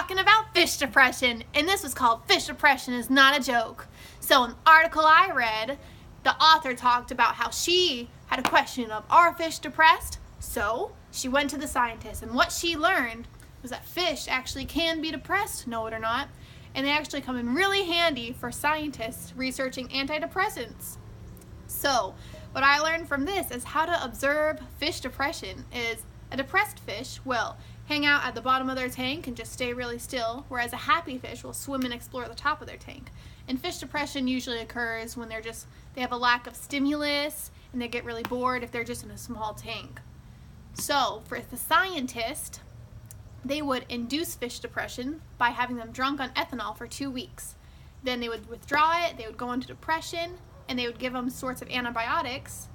talking about fish depression, and this was called Fish Depression is Not a Joke. So in the article I read, the author talked about how she had a question of, are fish depressed? So she went to the scientists, and what she learned was that fish actually can be depressed, know it or not, and they actually come in really handy for scientists researching antidepressants. So what I learned from this is how to observe fish depression is a depressed fish will hang out at the bottom of their tank and just stay really still, whereas a happy fish will swim and explore the top of their tank. And fish depression usually occurs when they have a lack of stimulus and they get really bored if they're just in a small tank. So for the scientist, they would induce fish depression by having them drunk on ethanol for 2 weeks. Then they would withdraw it, they would go into depression, and they would give them sorts of antidepressants.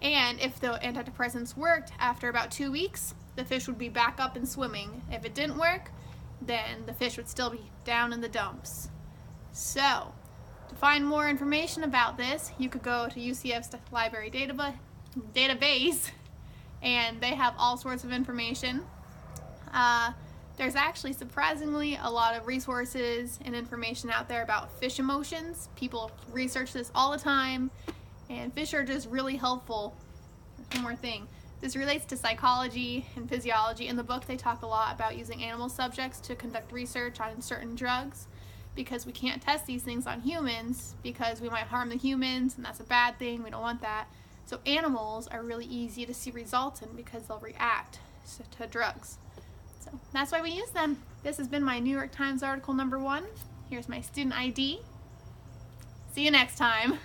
And if the antidepressants worked, after about 2 weeks, the fish would be back up and swimming. If it didn't work, then the fish would still be down in the dumps. So, to find more information about this, you could go to UCF's library database, and they have all sorts of information. There's actually surprisingly a lot of resources and information out there about fish emotions. People research this all the time, and fish are just really helpful. One more thing. This relates to psychology and physiology. In the book, they talk a lot about using animal subjects to conduct research on certain drugs, because we can't test these things on humans because we might harm the humans, and that's a bad thing. We don't want that. So animals are really easy to see results in because they'll react to drugs. So that's why we use them. This has been my New York Times article number 1. Here's my student ID. See you next time.